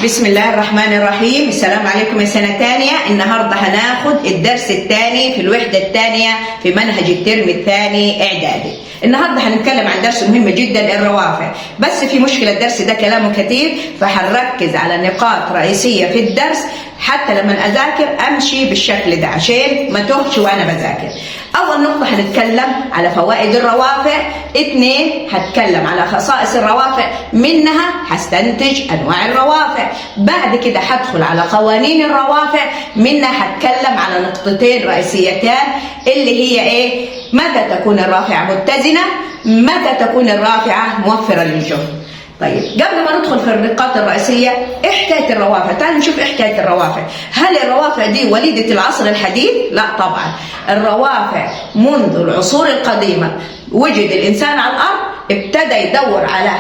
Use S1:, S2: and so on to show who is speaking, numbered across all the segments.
S1: بسم الله الرحمن الرحيم. السلام عليكم يا سنة تانية. النهاردة هناخد الدرس الثاني في الوحدة الثانية في منهج الترم الثاني إعدادي. النهاردة هنتكلم عن درس مهم جدا، الروافع. بس في مشكلة، الدرس ده كلامه كتير، فهنركز على نقاط رئيسية في الدرس حتى لما أذاكر أمشي بالشكل ده عشان ما توهش وأنا بذاكر. أول نقطة هنتكلم على فوائد الروافع، 2 هتكلم على خصائص الروافع، منها هستنتج أنواع الروافع. بعد كده هدخل على قوانين الروافع، منها هتكلم على نقطتين رئيسيتان اللي هي إيه؟ متى تكون الرافعة متزنة؟ متى تكون الرافعة موفرة للجهد؟ طيب قبل ما ندخل في النقاط الرئيسية، ايه حكاية الروافع؟ تعالوا نشوف ايه حكاية الروافع. هل الروافع دي وليدة العصر الحديث؟ لا طبعا. الروافع منذ العصور القديمة وجد الإنسان على الأرض ابتدى يدور على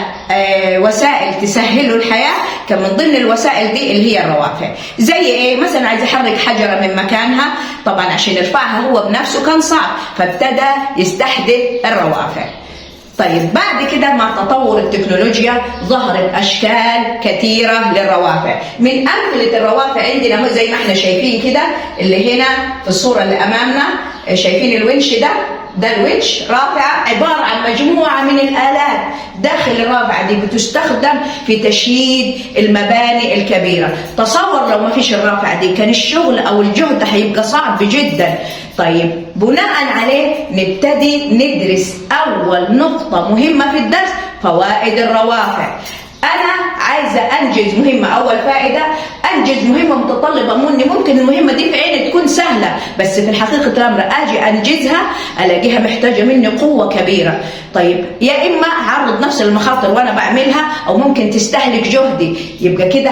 S1: وسائل تسهل له الحياة. كان من ضمن الوسائل دي اللي هي الروافع. زي ايه؟ مثلا عايز يحرك حجرة من مكانها، طبعا عشان يرفعها هو بنفسه كان صعب، فابتدى يستحدث الروافع. طيب بعد كده مع تطور التكنولوجيا ظهرت أشكال كثيرة للروافع. من أمثلة الروافع عندنا هو زي ما احنا شايفين كده، اللي هنا في الصورة اللي أمامنا شايفين الونش ده الونش رافعة عبارة عن مجموعة من الآلات داخل الرافعة دي بتستخدم في تشييد المباني الكبيرة. تصور لو ما فيش الرافعة دي كان الشغل أو الجهد هيبقى صعب جدا. طيب بناء عليه نبتدي ندرس أول نقطة مهمة في الدرس، فوائد الروافع. أنا عايزة أنجز مهمة. أول فائدة، أنجز مهمة متطلبة مني، ممكن المهمة دي في عيني تكون سهلة، بس في الحقيقة الأمر أجي أنجزها ألاقيها محتاجة مني قوة كبيرة. طيب يا إما هعرض نفسي للمخاطر وأنا بعملها، أو ممكن تستهلك جهدي. يبقى كده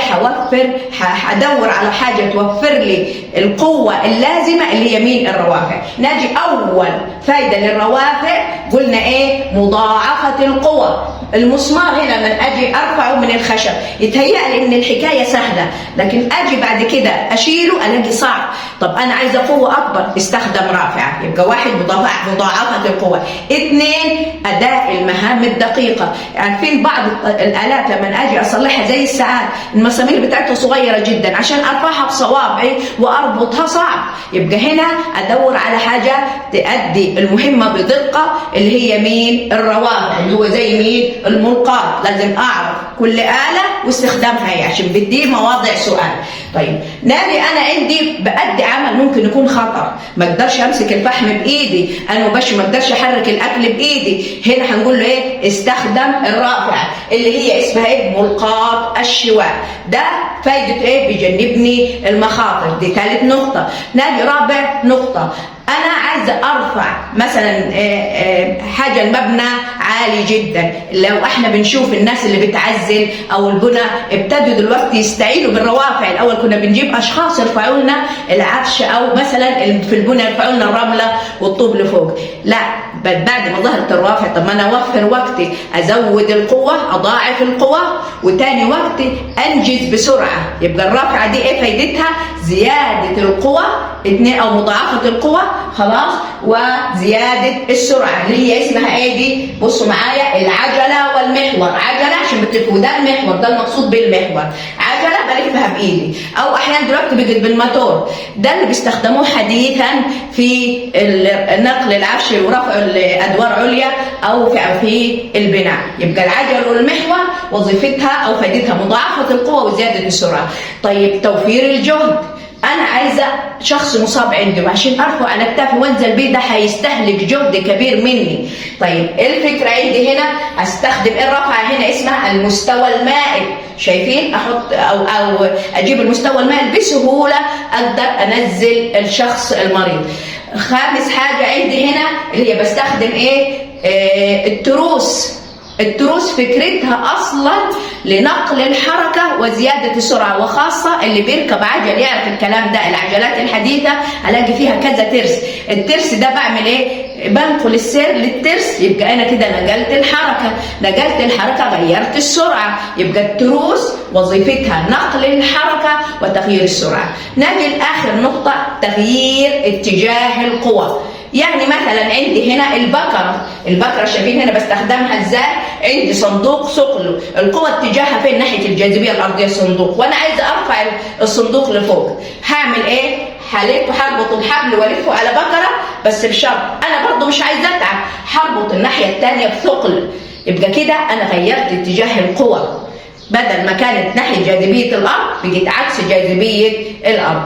S1: هدور على حاجة توفر لي القوة اللازمة اللي هي مين؟ الروافع. ناجي أول فائدة للروافع قلنا إيه؟ مضاعفة القوة. المسمار هنا من أجي أرفعه من الخشب يتهيأ لي إن الحكاية سهلة، لكن أجي بعد كده أشيله ألاقي صعب. طب أنا عايزة قوة أكبر، استخدم رافعة. يبقى 1 مضاعفة القوة. 2 أداء المهام الدقيقة. عارفين بعض الآلات لما أجي أصلحها زي الساعات المسامير بتاعتها صغيرة جدا، عشان أرفعها بصوابعي وأربطها صعب. يبقى هنا أدور على حاجة تؤدي المهمة بدقة اللي هي مين؟ الروافع، اللي هو زي مين؟ الملقاة. لازم أعرف كل آلة واستخدامها ايه عشان بدي مواضع سؤال. طيب نادي أنا عندي بأدي عمل ممكن يكون خطر، ما اقدرش أمسك الفحم بإيدي، أنا وبش ما اقدرش أحرك الأكل بإيدي. هنا هنقول له إيه؟ استخدم الرافعة اللي هي اسمها إيه؟ ملقاة الشواء. ده فايدة إيه؟ بيجنبني المخاطر. دي ثالث نقطة. نادي رابع نقطة، أنا عايزة أرفع مثلا حاجة المبنى عالي جدا. لو احنا بنشوف الناس اللي بتعزل أو البنى ابتدوا دلوقتي يستعينوا بالروافع. الأول كنا بنجيب أشخاص يرفعوا لنا العفش، أو مثلا في البنى يرفعوا لنا الرملة والطوب لفوق. لا، بعد ما ظهرت الروافع، طب ما أنا أوفر وقتي، أزود القوة، أضاعف القوة، وتاني وقتي أنجز بسرعة. يبقى الرافعة دي إيه فايدتها؟ زيادة القوة، 2 أو مضاعفة القوة، خلاص، وزيادة السرعة اللي هي اسمها ايه دي؟ بصوا معايا، العجلة والمحور. عجلة عشان بتبقوا ده المحور، ده المقصود بالمحور. عجلة بلفها بإيدي، أو أحيانا دلوقتي بيجي بالموتور. ده اللي بيستخدموه حديثا في نقل العفش ورفع الأدوار عليا أو في البناء. يبقى العجل والمحور وظيفتها أو فائدتها مضاعفة القوة وزيادة السرعة. طيب توفير الجهد، أنا عايزة شخص مصاب عندي وعشان أرفع على كتافي وانزل بيه ده هيستهلك جهد كبير مني. طيب الفكرة عندي هنا أستخدم الرفعة هنا اسمها المستوى المائل. شايفين؟ أحط أو أجيب المستوى المائل بسهولة، أقدر أنزل الشخص المريض. خامس حاجة عندي هنا اللي هي بستخدم إيه؟ التروس فكرتها أصلا لنقل الحركة وزيادة السرعة، وخاصة اللي بيركب عجل يعرف الكلام ده. العجلات الحديثة ألاقي فيها كذا ترس. الترس ده بعمل إيه؟ بنقل السير للترس. يبقى أنا كده نقلت الحركة غيرت السرعة. يبقى التروس وظيفتها نقل الحركة وتغيير السرعة. نجي لآخر نقطة، تغيير اتجاه القوى. يعني مثلا عندي هنا البكرة شايفين هنا بستخدمها ازاي؟ عندي صندوق ثقله، القوة اتجاهها فين؟ ناحية الجاذبية الأرضية الصندوق، وأنا عايزة أرفع الصندوق لفوق. هعمل إيه؟ هربط الحبل والفه على بكرة، بس بشرط أنا برضو مش عايزة أتعب، هربط الناحية الثانية بثقل. يبقى كده أنا غيرت اتجاه القوة، بدل ما كانت ناحية جاذبية الأرض بقت عكس جاذبية الأرض.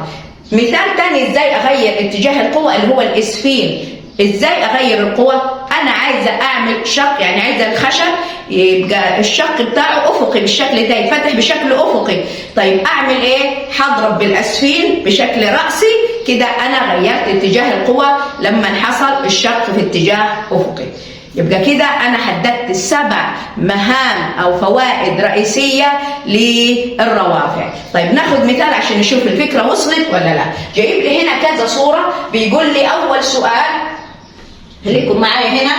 S1: مثال تاني ازاي اغير اتجاه القوة اللي هو الاسفين. ازاي اغير القوة؟ انا عايزة اعمل شق، يعني عايزة الخشب يبقى الشق بتاعه افقي بالشكل ده، يفتح بشكل افقي. طيب اعمل ايه؟ هضرب بالاسفين بشكل رأسي، كده انا غيرت اتجاه القوة لما حصل الشق في اتجاه افقي. يبقى كده انا حددت 7 مهام او فوائد رئيسيه للروافع. طيب ناخد مثال عشان نشوف الفكره وصلت ولا لا. جايب لي هنا كذا صوره، بيقول لي اول سؤال، خليكم معايا هنا.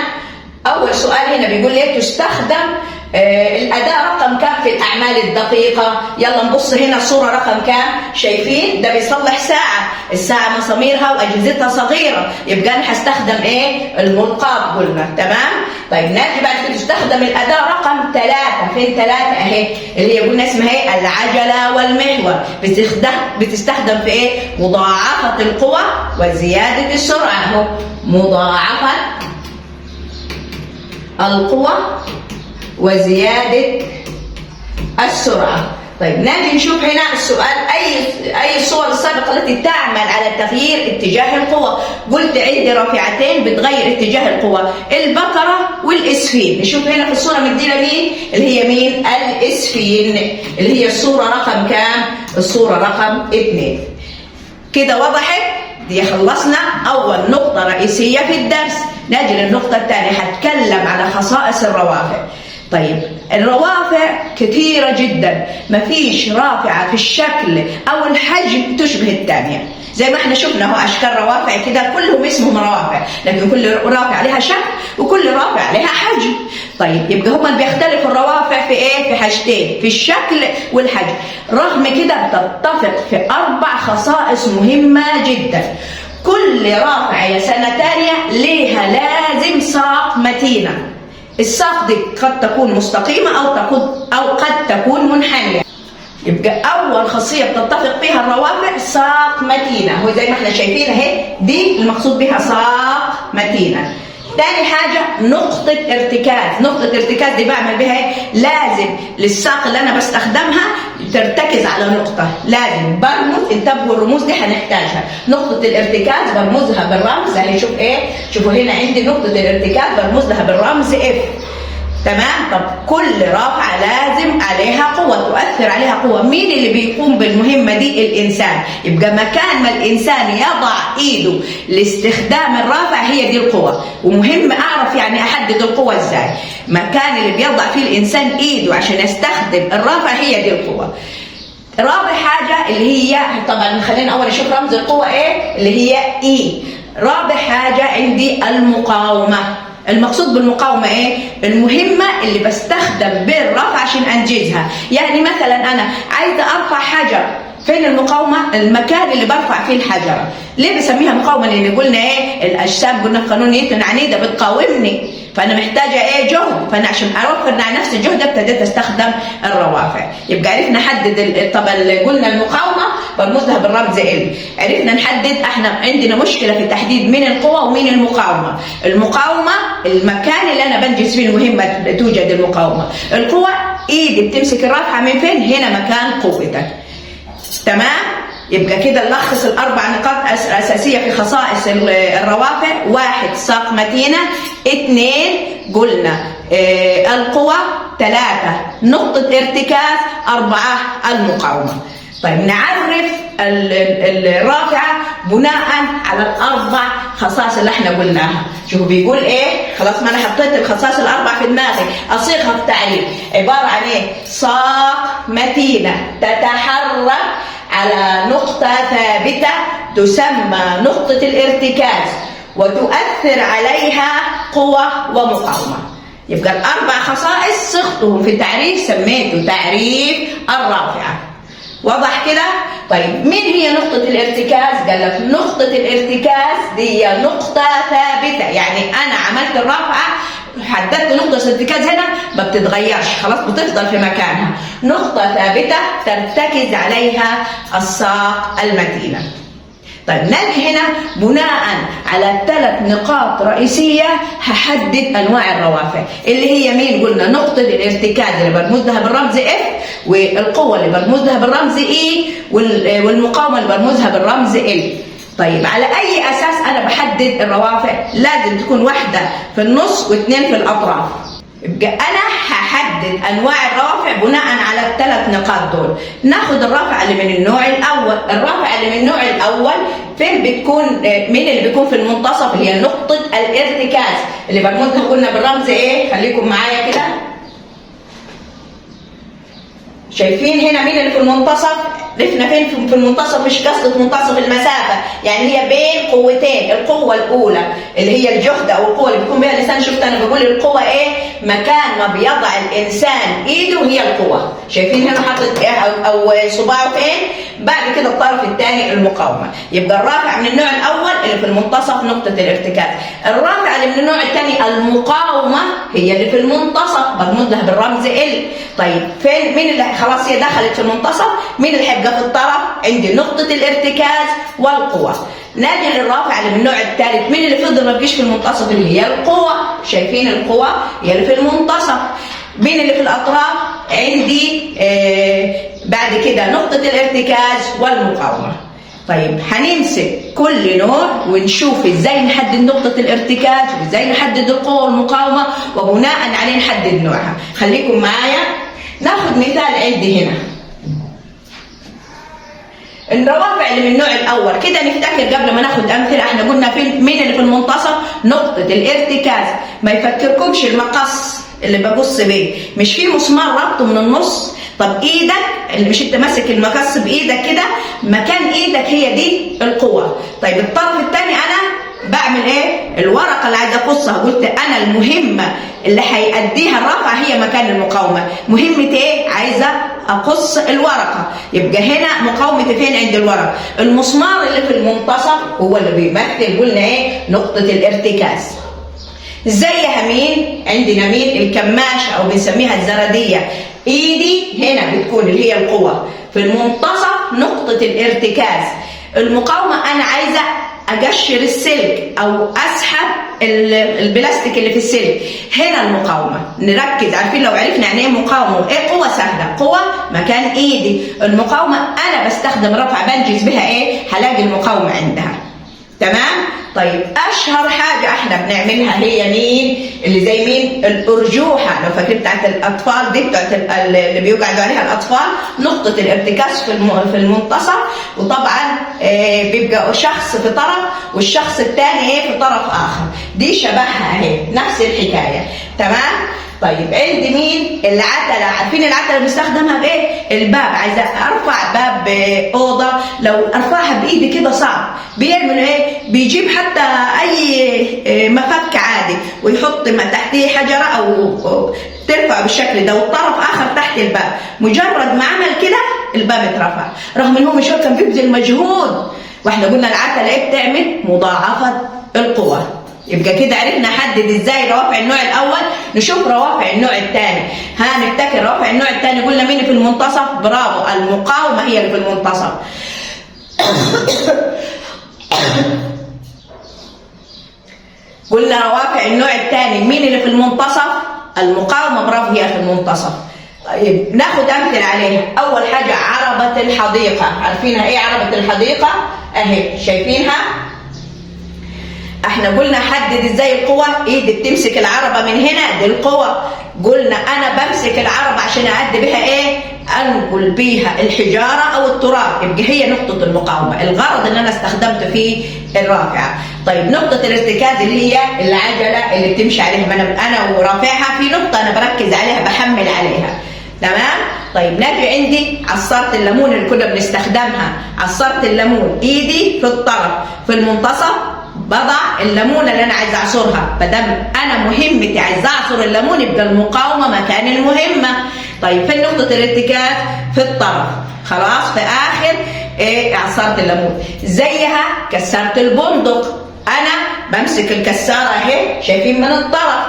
S1: اول سؤال هنا بيقول لي تستخدم الأداة رقم كام في الأعمال الدقيقة؟ يلا نبص هنا الصورة رقم كام؟ شايفين؟ ده بيصلح ساعة، الساعة مساميرها وأجهزتها صغيرة، يبقى أنا هستخدم إيه؟ الملقاط قلنا، تمام؟ طيب نأتي بعد كده تستخدم الأداة رقم 3، فين 3 أهي؟ اللي هي قلنا اسمها إيه؟ العجلة والمحور، بتستخدم في إيه؟ مضاعفة القوة وزيادة السرعة، أهو مضاعفة القوة وزيادة السرعة. طيب نجي نشوف هنا السؤال، أي الصور السابقة التي تعمل على تغيير اتجاه القوة؟ قلت عندي رافعتين بتغير اتجاه القوة، البكرة والإسفين. نشوف هنا في الصورة مدينة مين؟ اللي هي مين؟ الإسفين، اللي هي الصورة رقم كام؟ الصورة رقم 2. كده وضحت؟ دي خلصنا أول نقطة رئيسية في الدرس. نجي للنقطة الثانية، هتكلم على خصائص الروافع. طيب الروافع كثيرة جدا، مفيش رافعة في الشكل أو الحجم تشبه الثانية. زي ما احنا شفنا هو أشكال روافع كده كلهم اسمهم روافع، لكن كل رافع لها شكل وكل رافع لها حجم. طيب يبقى هما بيختلف الروافع في ايه؟ في حاجتين، في الشكل والحجم. رغم كده بتتفق في 4 خصائص مهمة جدا. كل رافع يا سنة تانية ليها لازم ساق متينة. الساق دي قد تكون مستقيمة أو قد تكون منحنية. يبقى أول خاصية بتتفق فيها الروافع ساق متينة، هو زي ما احنا شايفين اهي، دي المقصود بها ساق متينة. تاني حاجة نقطة ارتكاز. نقطة ارتكاز دي بعمل بها ايه؟ لازم للساق اللي أنا بستخدمها ترتكز على نقطة، لازم برمز، انتبهوا الرموز دي هنحتاجها. نقطة الارتكاز برمزها بالرمز اهي، شوف ايه؟ شوفوا هنا عندي نقطة الارتكاز برمز لها بالرمز اف. تمام؟ طب كل رافعة لازم عليها قوة، تؤثر عليها قوة. مين اللي بيقوم بالمهمة دي؟ الإنسان. يبقى مكان ما الإنسان يضع إيده لاستخدام الرافع هي دي القوة. ومهم أعرف يعني أحدد القوة إزاي. مكان اللي بيضع فيه الإنسان إيده عشان يستخدم الرافع هي دي القوة. رابع حاجة اللي هي، طبعا خلينا أول نشوف رمز القوة إيه؟ اللي هي إي. رابع حاجة عندي المقاومة. المقصود بالمقاومة ايه؟ المهمة اللي بستخدم بالرفع عشان انجزها. يعني مثلا انا عايزة ارفع حجر، فين المقاومة؟ المكان اللي برفع فيه الحجر. ليه بسميها مقاومة؟ لان قلنا ايه؟ الاجسام قلنا في قانون نيوتن عنيدة بتقاومني، فانا محتاجة ايه؟ جهد، فانا عشان اوفر على نفسي الجهد ابتديت استخدم الروافع. يبقى عرفنا نحدد طب قلنا المقاومة برمز لها بالرمز ال. عرفنا نحدد، احنا عندنا مشكلة في تحديد مين القوة ومين المقاومة. المقاومة المكان اللي انا بنجز فيه المهمة توجد المقاومة. القوة ايدي بتمسك الرافعة من فين؟ هنا مكان قوتك. تمام؟ يبقى كده نلخص ال4 نقاط أساسية في خصائص الروافع. 1 ساق متينة، 2 قلنا القوة، 3 نقطة ارتكاز، 4 المقاومة. طيب نعرف الرافعة بناء على ال4 خصائص اللي احنا قلناها. شوفوا بيقول ايه؟ خلاص ما انا حطيت الخصائص ال4 في دماغي، اصيغها في تعريف. عبارة عن ايه؟ ساق متينة تتحرك على نقطة ثابتة تسمى نقطة الارتكاز وتؤثر عليها قوة ومقاومة. يبقى ال4 خصائص صيغتهم في تعريف سميته تعريف الرافعة. واضح كده؟ طيب مين هي نقطة الارتكاز؟ قال لك نقطة الارتكاز دي نقطة ثابتة، يعني أنا عملت الرافعة حددت نقطة الارتكاز هنا ما بتتغيرش، خلاص بتفضل في مكانها، نقطة ثابتة ترتكز عليها الساق المتينة. طيب نجي هنا بناء على 3 نقاط رئيسية هحدد أنواع الروافع اللي هي مين؟ قلنا نقطة الارتكاز اللي برمز لها بالرمز F، والقوة اللي برمز لها بالرمز E، والمقاومة اللي برمزها بالرمز L. طيب على أي أساس أنا بحدد الروافع؟ لازم تكون واحدة في النص واثنين في الأطراف. يبقى أنا هحدد أنواع الروافع بناء على ال3 نقاط دول. ناخد الرافعة اللي من النوع الأول. الرافعة اللي من النوع الأول فين بتكون؟ مين اللي بيكون في المنتصف؟ اللي هي نقطة الارتكاز اللي برمزها قلنا بالرمز إيه؟ خليكم معايا كده. شايفين هنا مين اللي في المنتصف؟ عرفنا فين في المنتصف، مش قصة منتصف المسافة، يعني هي بين قوتين. القوة الأولى اللي هي الجهد أو القوة اللي بيكون بها الإنسان. شفت أنا بقول القوة إيه؟ مكان ما بيضع الإنسان إيده هي القوة. شايفين هنا حاطط إيه أو صباعه فين؟ بعد كده الطرف الثاني المقاومة. يبقى الرافع من النوع الأول اللي في المنتصف نقطة الارتكاز. الرافع اللي من النوع الثاني المقاومة هي اللي في المنتصف برمز لها بالرمز L. طيب فين مين اللي خلاص هي دخلت في المنتصف؟ مين اللي هيبقى في الطرف؟ عندي نقطة الارتكاز والقوة. نجي للرافع اللي من النوع الثالث، مين اللي فضل ما بيجيش في المنتصف؟ اللي هي القوة. شايفين القوة هي اللي في المنتصف. مين اللي في الأطراف؟ عندي بعد كده نقطة الارتكاز والمقاومة. طيب هنمسك كل نوع ونشوف ازاي نحدد نقطة الارتكاز وازاي نحدد القوة والمقاومة، وبناء عليه نحدد نوعها. خليكم معايا. ناخد مثال عندي هنا. الروافع اللي من النوع الاول كده نفتكر قبل ما ناخد امثله، احنا قلنا مين اللي في المنتصف؟ نقطه الارتكاز. ما يفكركمش المقص اللي بقص بيه، مش في مسمار ربطه من النص؟ طب ايدك اللي مش انت ماسك المقص بايدك كده، مكان ايدك هي دي القوه. طيب الطرف الثاني انا بعمل ايه؟ الورقه اللي عايزه اقصها، قلت انا المهمه اللي هيأديها الرفع هي مكان المقاومه. مهمه ايه؟ عايزه اقص الورقه. يبقى هنا مقاومتي فين؟ عند الورقه. المسمار اللي في المنتصف هو اللي بيمثل قلنا ايه؟ نقطه الارتكاز. زيها مين؟ عندنا مين؟ الكماشه او بنسميها الزرديه. ايدي هنا بتكون اللي هي القوه، في المنتصف نقطه الارتكاز. المقاومه انا عايزه اقشر السلك او اسحب البلاستيك اللي في السلك، هنا المقاومه. نركز، عارفين لو عرفنا يعني ايه مقاومه وايه قوه سهله. قوه مكان ايدي، المقاومه انا بستخدم رفع بنجز بها ايه؟ هلاقي المقاومه عندها. تمام؟ طيب اشهر حاجه احنا بنعملها هي مين؟ اللي زي مين؟ الارجوحه. لو فاكرين بتاعت الاطفال دي، بتاعت اللي بيقعدوا عليها الاطفال، نقطه الارتكاز في المنتصف، وطبعا بيبقى شخص في طرف والشخص الثاني ايه في طرف اخر. دي شبهها اهي، نفس الحكايه. تمام؟ طيب عندي مين؟ العتله. عارفين العتله بنستخدمها بايه؟ الباب. عايزه ارفع باب اوضه، لو ارفعها بايدي كده صعب. بيعمل ايه؟ بيجيب حتى اي مفك عادي ويحط تحتيه حجره او ترفع بالشكل ده، والطرف اخر تحت الباب. مجرد ما عمل كده الباب اترفع، رغم ان هو مش كان بيبذل مجهود. واحنا قلنا العتله ايه؟ بتعمل مضاعفه القوه. يبقى كده عرفنا نحدد ازاي روافع النوع الاول. نشوف روافع النوع الثاني. نفتكر روافع النوع الثاني قلنا مين في المنتصف؟ برافو، المقاومه هي اللي في المنتصف. قلنا روافع النوع الثاني مين اللي في المنتصف؟ المقاومه، برافو، هي في المنتصف. طيب ناخد امثله عليها. اول حاجه عربه الحديقه. عارفينها ايه عربه الحديقه؟ اهي شايفينها. احنا قلنا حدد ازاي القوة. ايدي بتمسك العربة من هنا، دي القوة. قلنا انا بمسك العربة عشان اعدي بها ايه؟ انقل بيها الحجارة او التراب، يبقى هي نقطة المقاومة. الغرض ان انا استخدمت فيه الرافعة. طيب نقطة الارتكاز اللي هي العجلة اللي بتمشي عليها، ما انا ورافعها في نقطة انا بركز عليها، بحمل عليها. تمام؟ طيب نجي عندي عصارة الليمون اللي كنا بنستخدمها. عصارة الليمون ايدي في الطرف، في المنتصف بضع الليمونه اللي انا عايزه اعصرها. مادام انا مهمتي عايزه اعصر الليمون يبقى المقاومه مكان المهمه. طيب فين نقطه الارتكاز؟ في الطرف. خلاص في اخر ايه؟ عصاره الليمون. زيها كسرت البندق، انا بمسك الكساره اهي، شايفين من الطرف.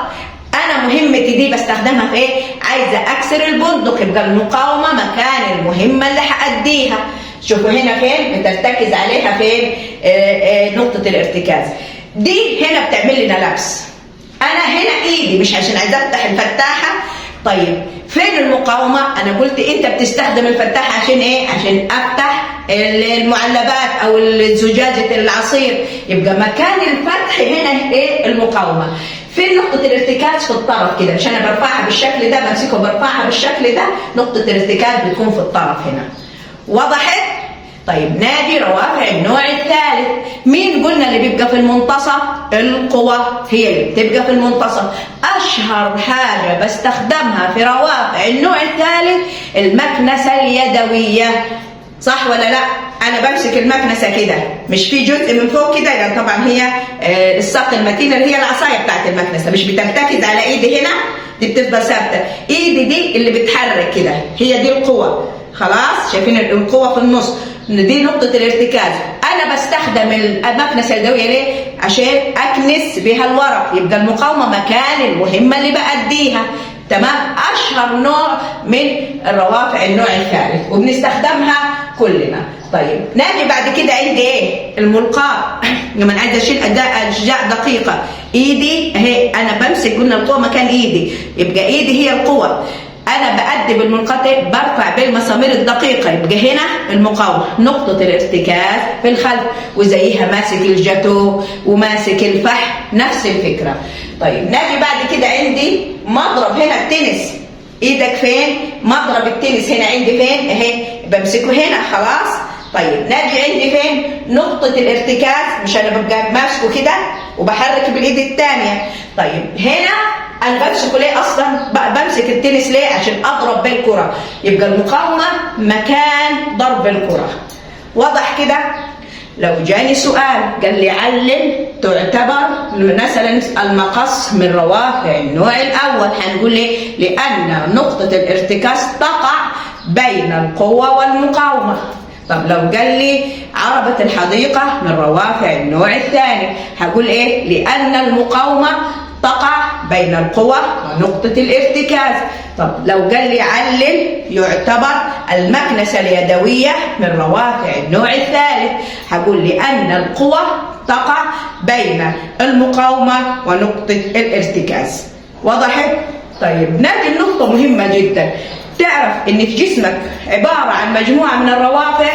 S1: انا مهمتي دي بستخدمها في ايه؟ عايزه اكسر البندق، يبقى المقاومه مكان المهمه اللي هاديها. شوفوا هنا فين بترتكز عليها، فين؟ نقطه الارتكاز دي هنا بتعمل لنا لبس. انا هنا ايدي مش عشان عايزه افتح الفتاحه. طيب فين المقاومه؟ انا قلت انت بتستخدم الفتاحه عشان ايه؟ عشان افتح المعلبات او زجاجه العصير، يبقى مكان الفتح هنا ايه؟ المقاومه. فين نقطه الارتكاز؟ في الطرف كده، مش انا برفعها بالشكل ده، بمسكه برفعها بالشكل ده، نقطه الارتكاز بتكون في الطرف هنا. وضحت؟ طيب نادي روافع النوع الثالث. مين قلنا اللي بيبقى في المنتصف؟ القوى هي اللي بتبقى في المنتصف. اشهر حاجه بستخدمها في روافع النوع الثالث المكنسه اليدويه، صح ولا لا؟ انا بمسك المكنسه كده، مش في جزء من فوق كده، يعني طبعا هي الساق المتينه اللي هي العصايه بتاعت المكنسه، مش بترتكز على ايدي هنا، دي بتفضل ثابته. ايدي دي اللي بتحرك كده، هي دي القوه. خلاص شايفين القوه في النص، دي نقطة الارتكاز. أنا بستخدم المكنسة اليدوية ليه؟ عشان أكنس بها الورق، يبقى المقاومة مكان المهمة اللي بأديها. تمام؟ أشهر نوع من الروافع النوع الثالث وبنستخدمها كلنا. طيب ناجي بعد كده عندي إيه؟ الملقاة. لما أنا عايزة أشيل أشجاع دقيقة، إيدي أهي، أنا بمسك، قلنا القوة مكان إيدي، يبقى إيدي هي القوة. أنا بأدي بالمنقطع، برفع بالمسامير الدقيقة، يبقى هنا المقاومة نقطة الارتكاز في الخلف، وزيها ماسك الجاتو وماسك الفحم، نفس الفكرة. طيب ناجي بعد كده عندي مضرب هنا التنس. إيدك فين؟ مضرب التنس هنا عندي فين؟ أهي بمسكه هنا. خلاص. طيب ناجي عندي فين؟ نقطة الارتكاز، مش أنا ببقى ماسكه كده وبحرك بالإيد الثانية. طيب هنا أنا بمسكه ليه أصلا؟ بمسك التنس ليه؟ عشان أضرب بالكرة، يبقى المقاومة مكان ضرب الكرة. واضح كده؟ لو جاني سؤال قال لي علل تعتبر مثلا المقص من روافع النوع الأول، هنقول ليه؟ لأن نقطة الارتكاز تقع بين القوة والمقاومة. طب لو قال لي عربة الحديقة من روافع النوع الثاني، هقول إيه؟ لأن المقاومة تقع بين القوى ونقطة الارتكاز. طب لو قال لي علل يعتبر المكنسة اليدوية من روافع النوع الثالث، هقول لأن القوى تقع بين المقاومة ونقطة الارتكاز. وضحت؟ طيب نأتي لنقطة مهمة جدا. تعرف إن في جسمك عبارة عن مجموعة من الروافع.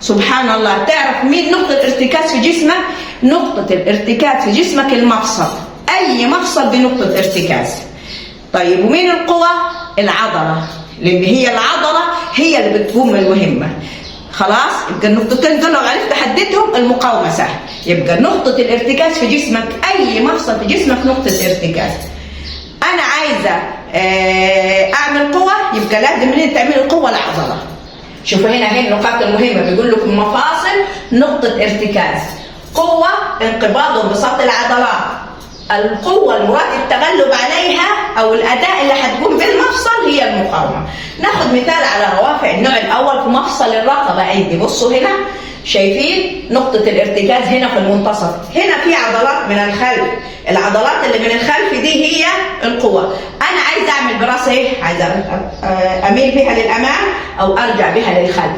S1: سبحان الله. تعرف مين نقطة الارتكاز في جسمك؟ نقطة الارتكاز في جسمك المفصل، أي مفصل بنقطة ارتكاز. طيب ومين القوة؟ العضلة، لأن هي العضلة هي اللي بتقوم المهمة. خلاص؟ يبقى النقطتين دول لو عرفت تحددهم المقاومة سهل. يبقى نقطة الارتكاز في جسمك، أي مفصل في جسمك نقطة ارتكاز. أنا عايزة أعمل قوة، يبقى لازم إن تعمل القوة العضلة. شوفوا هنا هي النقاط المهمة، بيقول لكم مفاصل نقطة ارتكاز. قوة انقباض وانبساط العضلات. القوة المراد التغلب عليها أو الأداء اللي هتقوم بالمفصل هي المقاومة. ناخد مثال على روافع النوع الأول في مفصل الرقبة عندي. بصوا هنا شايفين نقطة الارتكاز هنا في المنتصف، هنا في عضلات من الخلف، العضلات اللي من الخلف دي هي القوة. أنا عايزة أعمل براسي إيه؟ عايزة أميل بها للأمام أو أرجع بها للخلف.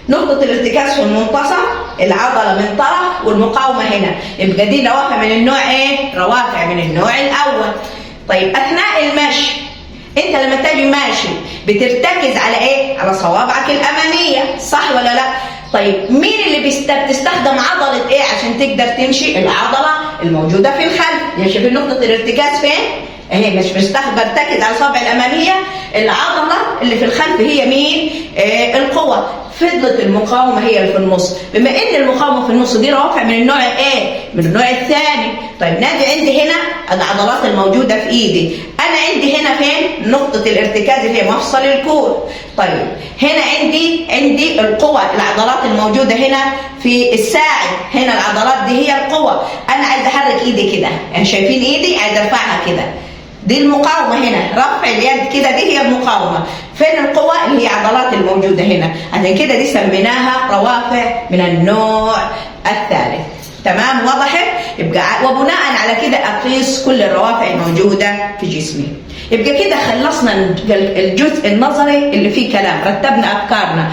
S1: نقطة الارتكاز في المنتصف، العضلة من طرف والمقاومة هنا، يبقى دي روافع من النوع ايه؟ روافع من النوع الأول. طيب أثناء المشي، أنت لما تجي ماشي بترتكز على ايه؟ على صوابعك الأمامية، صح ولا لا؟ طيب مين اللي بتستخدم عضلة ايه عشان تقدر تمشي؟ العضلة الموجودة في الخلف. يعني شايفين نقطة الارتكاز فين؟ اهي مش برتكز على الصابع الأمامية، العضلة اللي في الخلف هي مين؟ القوة. فضلت المقاومة هي اللي في النص. بما ان المقاومة في النص دي روافع من النوع ايه؟ من النوع الثاني. طيب نادي عندي هنا العضلات الموجودة في ايدي، انا عندي هنا فين؟ نقطة الارتكاز اللي هي مفصل الكوع. طيب هنا عندي القوة، العضلات الموجودة هنا في الساعد، هنا العضلات دي هي القوة. انا عايزة احرك ايدي كده، يعني شايفين ايدي عايزة ارفعها كده، دي المقاومة هنا، رفع اليد كده دي هي المقاومة. فين القوة؟ اللي هي عضلات الموجودة هنا، عشان كده دي سميناها روافع من النوع الثالث. تمام؟ وضحت؟ يبقى وبناء على كده اقيس كل الروافع الموجوده في جسمي. يبقى كده خلصنا الجزء النظري اللي فيه كلام، رتبنا افكارنا،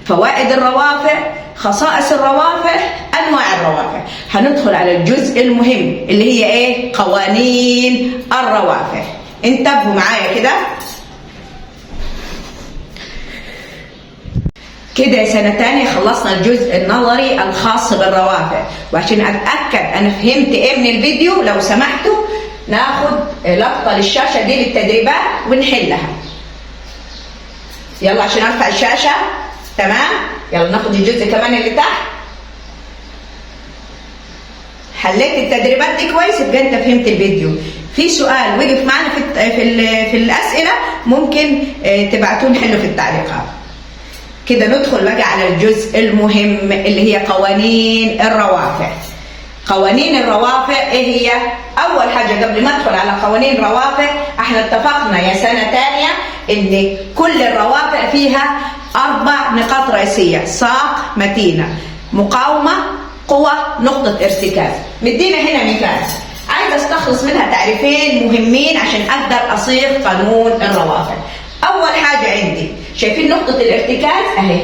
S1: فوائد الروافع، خصائص الروافع، انواع الروافع. هندخل على الجزء المهم اللي هي ايه؟ قوانين الروافع. انتبهوا معايا كده. كده يا سنة تانية خلصنا الجزء النظري الخاص بالروافع، وعشان اتأكد انا فهمت ايه من الفيديو لو سمحتوا ناخد لقطة للشاشة دي للتدريبات ونحلها. يلا عشان ارفع الشاشة. تمام، يلا ناخد الجزء كمان اللي تحت. حليت التدريبات دي كويس يبقى انت فهمت الفيديو. في سؤال وقف معانا في الاسئله ممكن تبعتوه نحله في التعليقات. كده ندخل بقى على الجزء المهم اللي هي قوانين الروافع. قوانين الروافع ايه هي؟ اول حاجه قبل ما ادخل على قوانين الروافع، احنا اتفقنا يا سنه ثانيه ان كل الروافع فيها 4 نقاط رئيسيه: ساق، متينه، مقاومه، قوه، نقطه ارتكاز. مدينا هنا مثال، عايز استخلص منها تعريفين مهمين عشان اقدر اصيغ قانون الروافع. اول حاجه عندي شايفين نقطه الارتكاز اهي،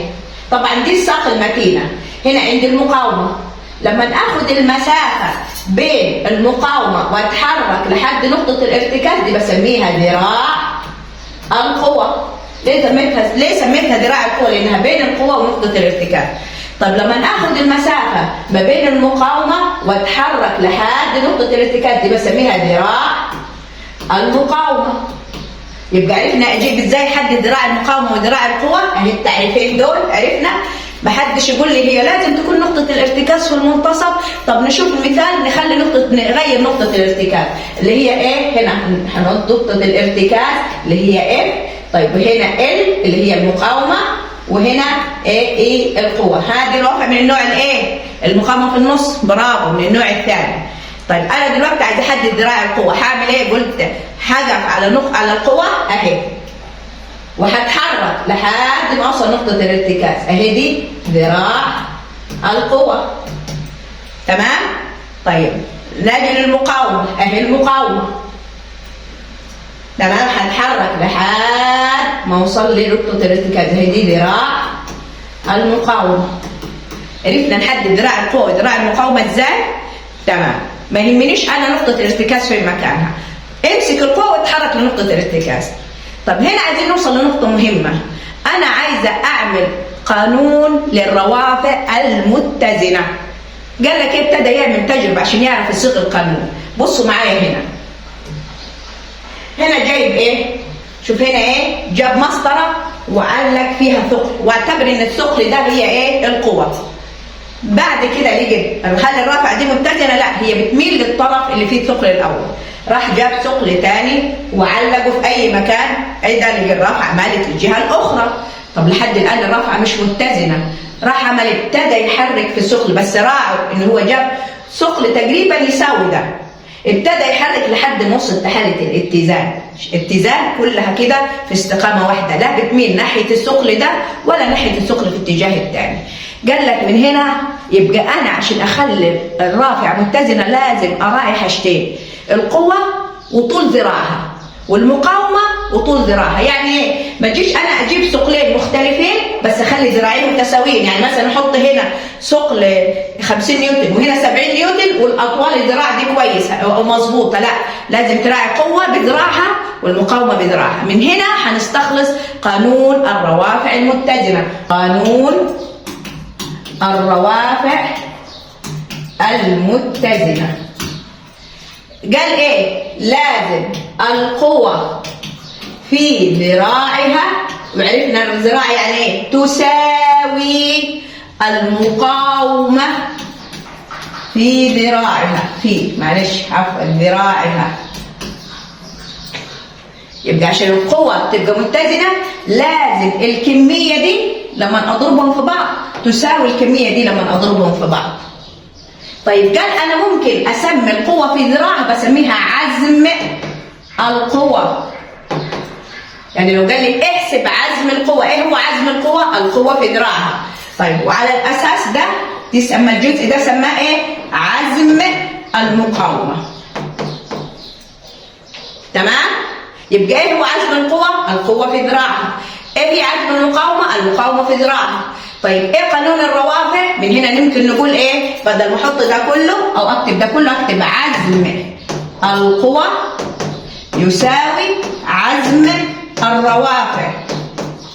S1: طبعا دي الساق المتينه. هنا عندي المقاومه، لما اخد المسافه بين المقاومه واتحرك لحد نقطه الارتكاز دي بسميها ذراع القوه. ليه سميتها ذراع القوه؟ لانها بين القوه ونقطه الارتكاز. طب لما اخد المسافه ما بين المقاومه واتحرك لحد نقطه الارتكاز دي بسميها ذراع المقاومه. يبقى عرفنا اجيب ازاي حدد ذراع المقاومه وذراع القوه، اهي التعريفين دول عرفنا. محدش يقول لي هي لازم تكون نقطه الارتكاز في المنتصف. طب نشوف مثال نغير نقطه الارتكاز اللي هي ايه. هنا هنحط نقطه الارتكاز اللي هي اف، طيب وهنا ال اللي هي المقاومه، وهنا ايه القوه. هذه الروافع من النوع الايه؟ المقاومه في النص، برافو، من النوع الثاني. طيب انا دلوقتي عايز احدد ذراع القوه، هعمل ايه؟ قلت هقف على القوه اهي، وهتحرك لحد ما اوصل نقطه الارتكاز اهي، دي ذراع القوه. تمام؟ طيب نجي للمقاومه اهي، المقاومه تمام، هتحرك لحد ما اوصل لنقطه الارتكاز اهي، دي ذراع المقاومه. عرفنا نحدد ذراع القوه وذراع المقاومه ازاي؟ تمام. ما يهمنيش انا نقطه الارتكاز في مكانها، امسك القوه واتحرك لنقطه الارتكاز. طب هنا عايزين نوصل لنقطه مهمه، انا عايزه اعمل قانون للروافع المتزنه. قال لك ابتدى يعمل تجربه عشان يعرف يصيغ القانون. بصوا معايا هنا جايب ايه؟ شوف هنا ايه؟ جاب مسطره وعلق فيها ثقل، واعتبر ان الثقل ده هي ايه؟ القوه. بعد كده يجي خلي الرافعه دي متزنه، لا هي بتميل للطرف اللي فيه الثقل الاول. راح جاب ثقل ثاني وعلقه في اي مكان، ايه ده؟ اللي الرافعه مالت الجهه الاخرى. طب لحد الان الرافعه مش متزنه، راح عمل ابتدى يحرك في الثقل، بس راعوا ان هو جاب ثقل تقريبا يساوي ده، ابتدى يحرك لحد ما وصل لحاله الاتزان. اتزان كلها كده في استقامه واحده، لا بتميل ناحيه الثقل ده ولا ناحيه الثقل في الاتجاه الثاني. قال لك من هنا يبقى انا عشان اخلي الرافعه متزنه لازم اراعي حاجتين: القوه وطول ذراعها، والمقاومه وطول ذراعها. يعني ايه؟ ما تجيش انا اجيب ثقلين مختلفين بس اخلي ذراعين متساويين. يعني مثلا احط هنا ثقل 50 نيوتن وهنا 70 نيوتن والاطوال الذراع دي كويسه ومظبوطه، لا لازم تراعي قوه بذراعها والمقاومه بذراعها. من هنا هنستخلص قانون الروافع المتزنه. قانون الروافع المتزنه قال ايه؟ لازم القوة في ذراعها، وعرفنا الذراع يعني ايه؟ تساوي المقاومة في ذراعها، ذراعها. يبقى عشان القوة تبقى متزنة لازم الكمية دي لما اضربهم في بعض تساوي الكمية دي لما اضربهم في بعض. طيب قال انا ممكن اسمي القوة في ذراعها بسميها عزم القوة. يعني لو قال لي احسب عزم القوة، ايه هو عزم القوة؟ القوة في ذراعها. طيب وعلى الاساس ده يسمى الجزء ده سماه ايه؟ عزم المقاومة. تمام؟ يبقى ايه هو عزم القوى؟ القوة في ذراعها. ايه هي عزم المقاومة؟ المقاومة في ذراعها. طيب ايه قانون الروافع؟ من هنا ممكن نقول ايه؟ بدل ما احط ده كله او اكتب ده كله اكتب عزم القوى يساوي عزم الروافع.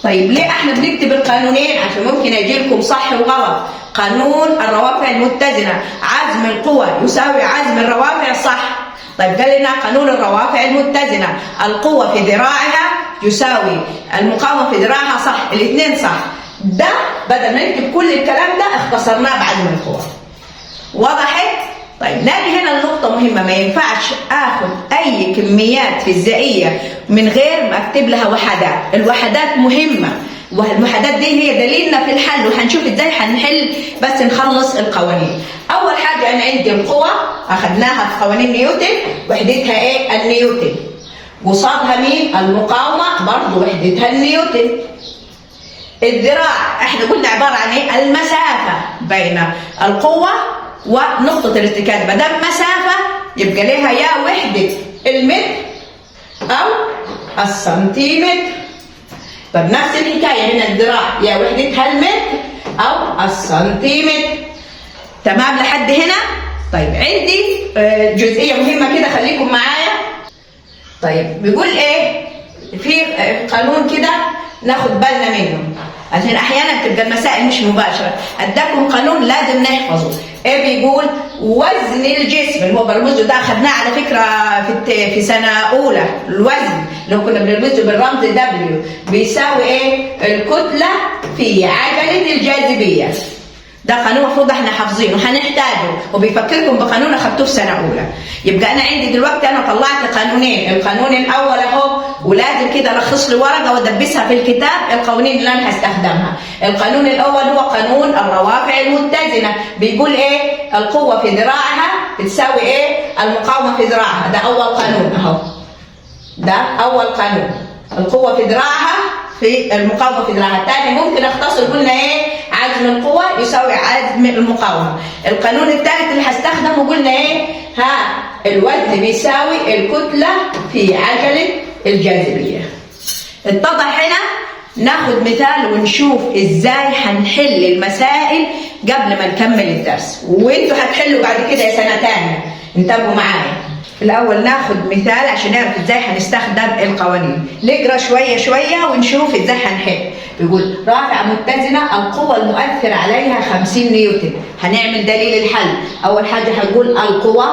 S1: طيب ليه احنا بنكتب القانونين؟ عشان ممكن يجي لكم صح وغلط. قانون الروافع المتزنة عزم القوى يساوي عزم الروافع صح. طيب قال لنا قانون الروافع المتزنة القوة في ذراعها يساوي المقاومة في ذراعها صح، الاثنين صح. ده بدل ما نكتب كل الكلام ده اختصرناه بعزم القوى. وضحت؟ طيب نادي هنا النقطة مهمة، ما ينفعش اخد اي كميات فيزيائية من غير ما اكتب لها وحدات. الوحدات مهمة، والوحدات دي هي دليلنا في الحل، وهنشوف ازاي هنحل بس نخلص القوانين. اول حاجة انا عندي القوة اخدناها في قوانين نيوتن، وحدتها ايه؟ النيوتن. قصادها مين؟ المقاومة برضه وحدتها النيوتن. الذراع احنا قلنا عبارة عن ايه؟ المسافة بين القوة ونقطة الارتكاز. ما دام مسافة يبقى لها يا وحدة المتر أو السنتيمتر. طب نفس الحكاية هنا الذراع يا وحدتها المتر أو السنتيمتر. تمام لحد هنا؟ طيب عندي جزئية مهمة كده خليكم معايا. طيب بيقول ايه؟ في قانون كده ناخد بالنا منه عشان احيانا بتبقى المسائل مش مباشره. اداكم قانون لازم نحفظه. ايه بيقول؟ وزن الجسم اللي هو برمزه ده اخذناه على فكره في سنه اولى. الوزن لو كنا بنرمزه بالرمز دبليو بيساوي ايه؟ الكتله في عجله الجاذبيه. ده قانون المفروض احنا حافظينه وهنحتاجه، وبيفكركم بقانون اخدتوه في سنه اولى. يبقى انا عندي دلوقتي انا طلعت قانونين، القانون الاول اهو، ولازم كده الخص لي ورقه وادبسها في الكتاب القوانين اللي انا هستخدمها. القانون الاول هو قانون الروافع المتزنه، بيقول ايه؟ القوه في ذراعها تساوي ايه؟ المقاومه في ذراعها. ده اول قانون اهو. ده اول قانون، القوه في ذراعها في المقاومه في ذراعها. الثاني ممكن اختصر قلنا ايه؟ عزم القوة يساوي عزم المقاومة. القانون الثالث اللي هستخدمه قلنا ايه؟ الوزن بيساوي الكتلة في عجلة الجاذبية. اتضح هنا؟ ناخد مثال ونشوف ازاي هنحل المسائل قبل ما نكمل الدرس، وانتوا هتحلوا بعد كده يا سنة تانية. انتبهوا معايا. الأول ناخد مثال عشان نعرف ازاي هنستخدم القوانين. نقرا شوية شوية ونشوف ازاي هنحل. بيقول رافعة متزنة القوة المؤثرة عليها 50 نيوتن. هنعمل دليل الحل. أول حاجة هنقول القوة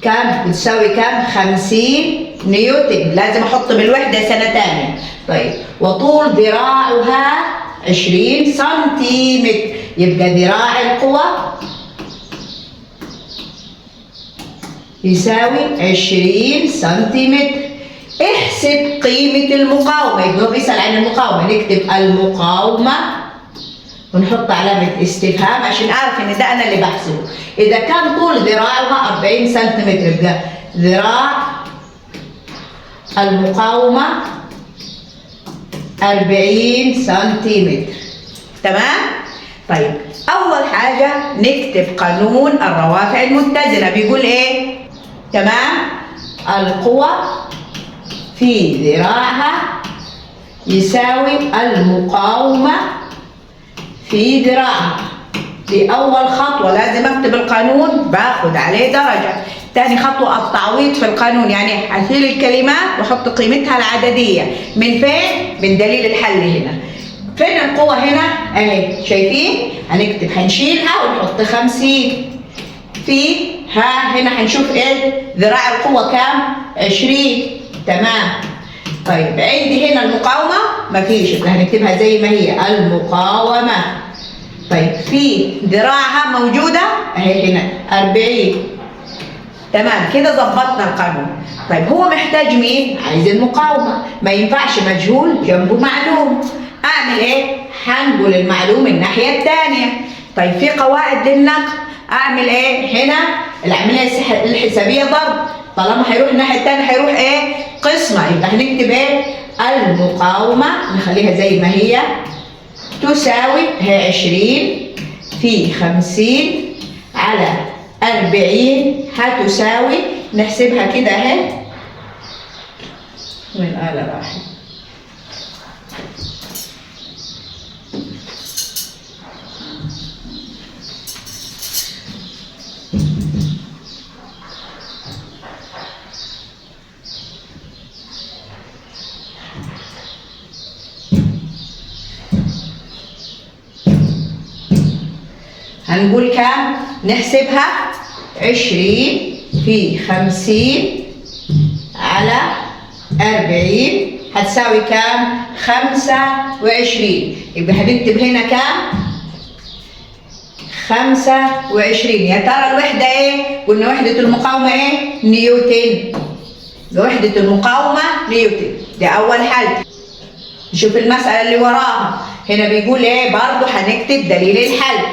S1: كام؟ بتساوي كام؟ 50 نيوتن. لازم أحط بالوحدة سنة تانية. طيب وطول ذراعها 20 سنتيمتر. يبقى ذراع القوة يساوي 20 سنتيمتر. احسب قيمة المقاومة. يبقى هو بيسأل عن المقاومة، نكتب المقاومة ونحط علامة استفهام عشان أعرف إن ده أنا اللي بحسبه. إذا كان طول ذراعها 40 سنتيمتر يبقى ذراع المقاومة 40 سنتيمتر. تمام؟ طيب أول حاجة نكتب قانون الروافع المتزنة. بيقول إيه؟ تمام؟ القوة في ذراعها يساوي المقاومة في ذراعها. دي أول خطوة لازم أكتب القانون باخد عليه درجة. تاني خطوة التعويض في القانون، يعني هشيل الكلمات وأحط قيمتها العددية. من فين؟ من دليل الحل هنا. فين القوة هنا؟ أهي شايفين؟ هنشيلها ونحط 50 في هنا هنشوف إيه؟ ذراع القوة كام؟ 20. تمام. طيب عندي هنا المقاومة مفيش، يبقى هنكتبها زي ما هي المقاومة. طيب في ذراعها موجودة اهي هنا 40. تمام كده ظبطنا القانون. طيب هو محتاج مين؟ عايز المقاومة. ما ينفعش مجهول جنبه معلوم. اعمل ايه؟ هنقل المعلوم الناحية الثانية. طيب في قواعد للنقل. اعمل ايه؟ هنا العملية الحسابية ضرب. طالما هيروح الناحية الثانية هيروح ايه؟ قسمة. يبقى هنكتب ايه؟ المقاومة نخليها زي ما هي تساوي 20 في 50 على 40 هتساوي، نحسبها كده اهي، والآلة راحت. هنقول كام؟ نحسبها 20 في 50 على 40 هتساوي كام؟ 25. يبقى هنكتب هنا كام؟ 25. يا ترى الوحدة ايه؟ قلنا وحدة المقاومة ايه؟ نيوتن. وحدة المقاومة نيوتن، ده أول حل. نشوف المسألة اللي وراها، هنا بيقول ايه؟ برضه هنكتب دليل الحل.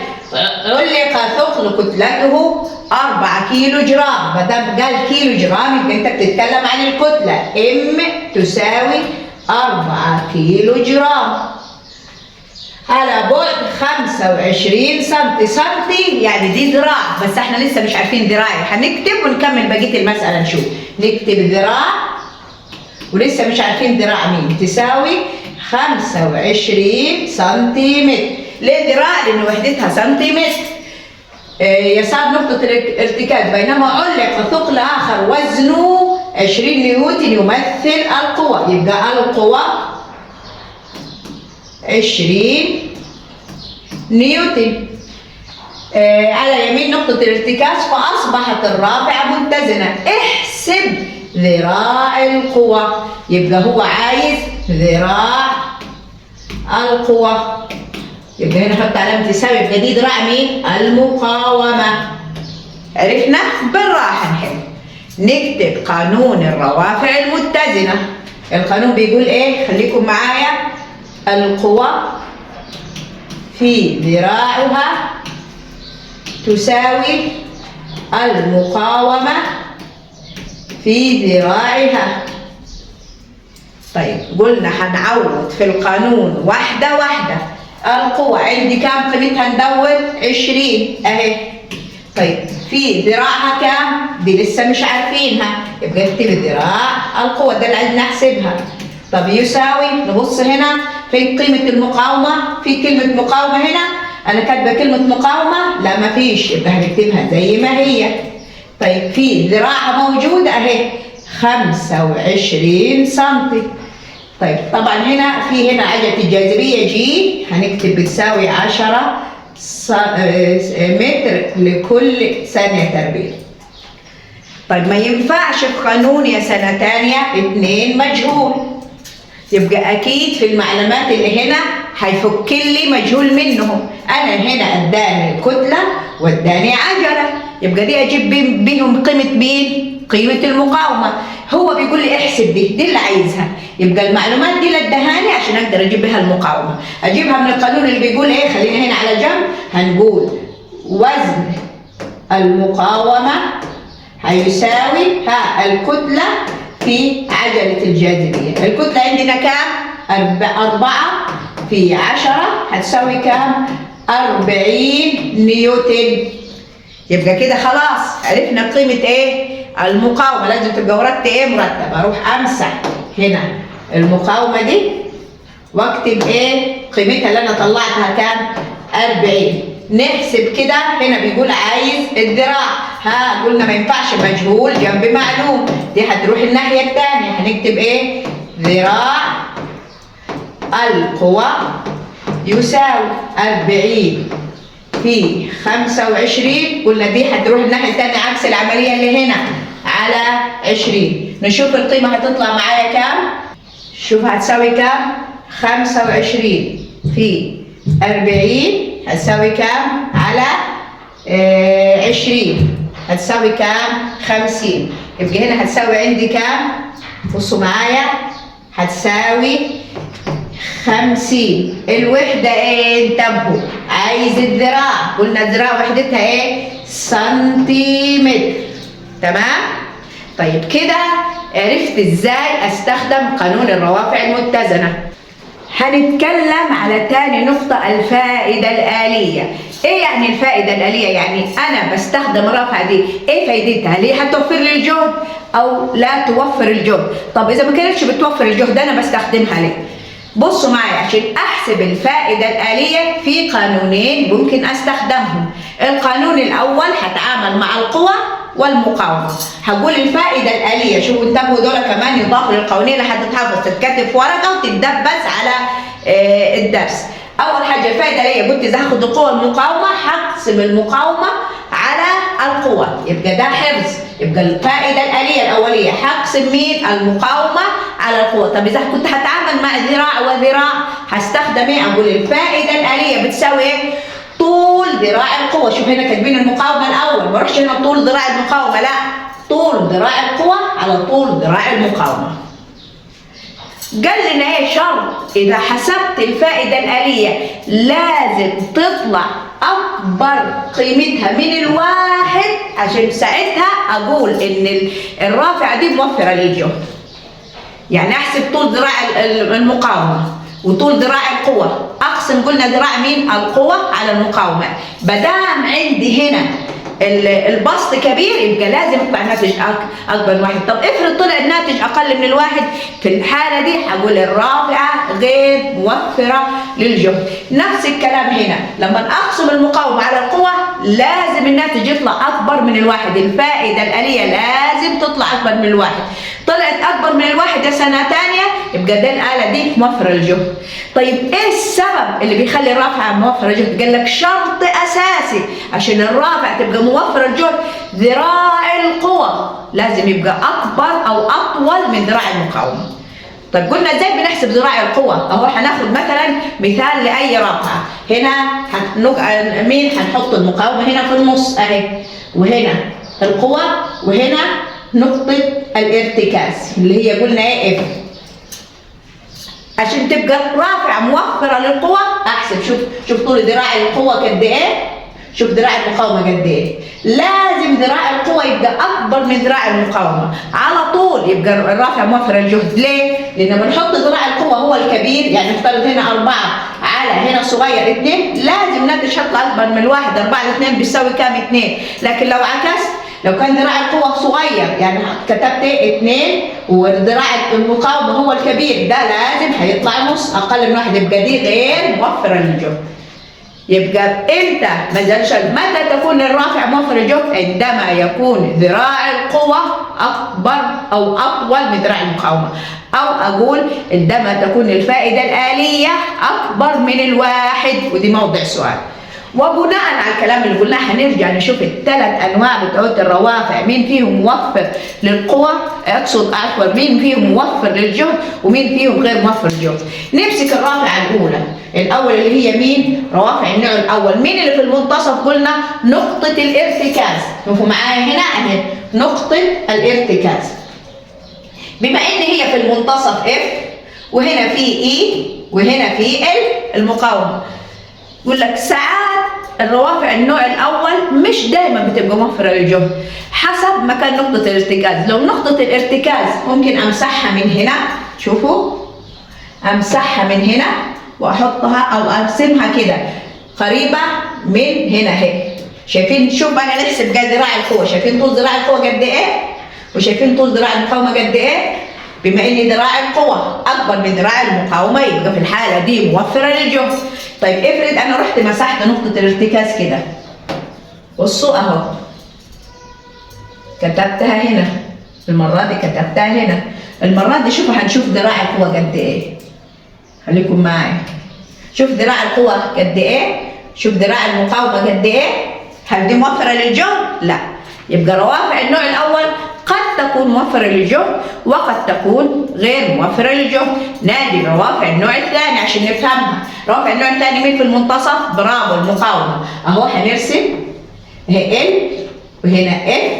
S1: علق ثقل كتلته 4 كيلو جرام، ما دام قال كيلو جرام يبقى انت بتتكلم عن الكتله، ام تساوي 4 كيلو جرام على بعد 25 سم. سنتي يعني دي ذراع، بس احنا لسه مش عارفين ذراعي، هنكتب ونكمل بقيه المساله نشوف. نكتب ذراع ولسه مش عارفين ذراع مين، تساوي 25 سنتيمتر. ليه ذراع؟ لأن وحدتها سنتيمتر. يسار نقطة الارتكاز، بينما علق ثقل آخر وزنه 20 نيوتن يمثل القوة، يبقى القوة 20 نيوتن. على يمين نقطة الارتكاز فأصبحت الرافعة متزنة. احسب ذراع القوة، يبقى هو عايز ذراع القوة، يبقى هنا نحط علامة تساوي، يبقى دي ذراع مين؟ المقاومة. عرفنا؟ بالراحة نحل. نكتب قانون الروافع المتزنة. القانون بيقول ايه؟ خليكم معايا. القوة في ذراعها تساوي المقاومة في ذراعها. طيب قلنا هنعوض في القانون واحدة واحدة. القوة عندي كام قيمتها؟ ندور 20 اهي. طيب في ذراعها كام؟ دي لسه مش عارفينها، يبقى اكتب ذراع القوة، ده اللي عايزين نحسبها. طب يساوي، نبص هنا فين قيمة المقاومة؟ في كلمة مقاومة هنا، أنا كاتبة كلمة مقاومة؟ لا مفيش، يبقى هنكتبها زي ما هي. طيب في ذراعها موجودة اهي 25 سم. طيب طبعا هنا في هنا عجلة الجاذبية جي، هنكتب بتساوي 10 متر لكل ثانية تربيع. طيب ما ينفعش في قانون يا سنة تانية 2 مجهول، يبقى أكيد في المعلومات اللي هنا هيفك لي مجهول منهم. أنا هنا اداني الكتلة واداني عجلة، يبقى دي أجيب بيهم قيمة مين؟ قيمة المقاومة. هو بيقول لي احسب دي اللي عايزها، يبقى المعلومات دي اللي ادهاني عشان اقدر اجيب بها المقاومة. اجيبها من القانون اللي بيقول ايه؟ خلينا هنا على جنب، هنقول وزن المقاومة هيساوي الكتلة في عجلة الجاذبية. الكتلة عندنا كام؟ 4 في 10 هتساوي كام؟ 40 نيوتن. يبقى كده خلاص عرفنا قيمة ايه؟ المقاومة. لازم تبقى ورقتي ايه؟ مرتبة. اروح امسح هنا المقاومة دي واكتب ايه؟ قيمتها اللي انا طلعتها كام؟ 40. نحسب كده، هنا بيقول عايز الذراع، قلنا ما ينفعش مجهول جنب معلوم، دي هتروح الناحية الثانية، هنكتب ايه؟ ذراع القوة يساوي 40 في 25، قلنا دي هتروح الناحية الثانية عكس العملية اللي هنا على 20. نشوف القيمة هتطلع معايا كام؟ شوف هتساوي كام؟ 25 في 40 هتساوي كام؟ على 20 هتساوي كام؟ 50. يبقى هنا هتساوي عندي كام؟ بصوا معايا، هتساوي 50. الوحدة ايه؟ انتبهوا، عايز الذراع، قلنا الذراع وحدتها ايه؟ سنتيمتر. تمام؟ طيب كده عرفت ازاي استخدم قانون الروافع المتزنة. هنتكلم على تاني نقطة، الفائدة الآلية. ايه يعني الفائدة الآلية؟ يعني انا بستخدم الرافعة دي، ايه فايدتها؟ ليه هتوفر لي الجهد او لا توفر الجهد؟ طب اذا ما كانتش بتوفر الجهد انا بستخدمها ليه؟ بصوا معايا، عشان احسب الفائدة الآلية في قانونين ممكن استخدمهم. القانون الاول هتعامل مع القوى والمقاومة. هقول الفائدة الآلية، شوفوا انتبهوا دول كمان يضافوا للقوانين اللي هتتحفظ تتكتب في ورقة وتتدبس على الدرس. أول حاجة الفائدة الآلية، قلت إذا هاخد القوة المقاومة هقسم المقاومة على القوة، يبقى ده حفظ. يبقى الفائدة الآلية الأولية هقسم مين؟ المقاومة على القوة. طب إذا كنت هتعامل مع ذراع وذراع هستخدم إيه؟ أقول الفائدة الآلية بتساوي إيه؟ طول ذراع القوة. شوف هنا كاتبين المقاومة الأول، ما اروحش هنا طول ذراع المقاومة، لا، طول ذراع القوة على طول ذراع المقاومة. قال لنا ايه شرط؟ إذا حسبت الفائدة الآلية لازم تطلع أكبر قيمتها من الواحد، عشان ساعتها أقول إن الرافعة دي موفرة للجهد. يعني أحسب طول ذراع المقاومة وطول ذراع القوة، اقسم قلنا ذراع مين؟ القوة على المقاومة. بدام عندي هنا البسط كبير يبقى لازم يطلع ناتج اكبر من واحد. طب افرض طلع الناتج اقل من الواحد، في الحالة دي هقول الرافعة غير موفرة للجهد. نفس الكلام هنا، لما اقسم المقاومة على القوة لازم الناتج يطلع اكبر من الواحد. الفائدة الآلية لازم تطلع اكبر من الواحد. طلعت اكبر من الواحد يا سنة تانية يبقى ده الآلة دي موفرة للجهد. طيب ايه السبب اللي بيخلي الرافعة موفرة للجهد؟ قال لك شرط اساسي عشان الرافعة تبقى موفرة للجهد، ذراع القوة لازم يبقى اكبر او اطول من ذراع المقاومة. طيب قلنا ازاي بنحسب ذراع القوة؟ اهو هناخد مثلا مثال لاي رافعة. هنا مين؟ هنحط المقاومة هنا في النص اهي، وهنا القوة، وهنا نقطة الارتكاز اللي هي قلنا ايه؟ اف. عشان تبقى رافعة موفرة للقوة احسب، شوف طول ذراع القوة قد ايه، شوف ذراع المقاومة قد ايه. لازم ذراع القوة يبقى اكبر من ذراع المقاومة على طول، يبقى الرافعة موفرة للجهد. ليه؟ لان بنحط ذراع القوة هو الكبير، يعني نفترض هنا 4 على هنا صغير 2، لازم ناتج يطلع اكبر من الواحد. 4 على 2 بيساوي كام؟ 2. لكن لو عكست، لو كان ذراع القوة صغير يعني كتبت 2 وذراع المقاومة هو الكبير، ده لازم هيطلع نص، أقل من 1، يبقى دي غير موفرة للجهد. يبقى امتى متى تكون الرافعة موفرة للجهد؟ عندما يكون ذراع القوة أكبر أو أطول من ذراع المقاومة، أو أقول عندما تكون الفائدة الآلية أكبر من الواحد، ودي موضع سؤال. وبناء على الكلام اللي قلناه هنرجع نشوف الثلاث انواع بتوع الروافع، مين فيهم موفر للقوى، اقصد عفوا مين فيهم موفر للجهد ومين فيهم غير موفر للجهد. نمسك الرافعه الاول اللي هي مين؟ روافع النوع الاول. مين اللي في المنتصف؟ قلنا نقطه الارتكاز. شوفوا معايا هنا اهي نقطه الارتكاز. بما ان هي في المنتصف اف، وهنا في اي، وهنا في ال المقاومه، يقول لك ساعات الروافع النوع الاول مش دايما بتبقى موفره للجهد، حسب مكان نقطه الارتكاز. لو نقطه الارتكاز ممكن امسحها من هنا، شوفوا امسحها من هنا واحطها او ارسمها كده قريبه من هنا اهي. شايفين؟ شوف بقى نحسب ذراع القوه، شايفين طول ذراع القوه قد ايه؟ وشايفين طول ذراع المقاومه قد ايه؟ بما ان ذراع القوة اكبر من ذراع المقاومة يبقى في الحالة دي موفرة للجهد. طيب افرض انا رحت مسحت نقطة الارتكاز كده، بصوا اهو كتبتها هنا، المرة دي كتبتها هنا، المرة دي شوفوا هنشوف ذراع القوة قد ايه. خليكم معايا، شوف ذراع القوة قد ايه، شوف ذراع المقاومة قد ايه. هل دي موفرة للجهد؟ لا. يبقى روافع النوع الاول قد تكون موفرة للجهد وقد تكون غير موفرة للجهد. نادي روافع النوع الثاني عشان نفهمها. روافع النوع الثاني مين في المنتصف؟ برافو، المقاومة. اهو هنرسم اهي ال، وهنا اف،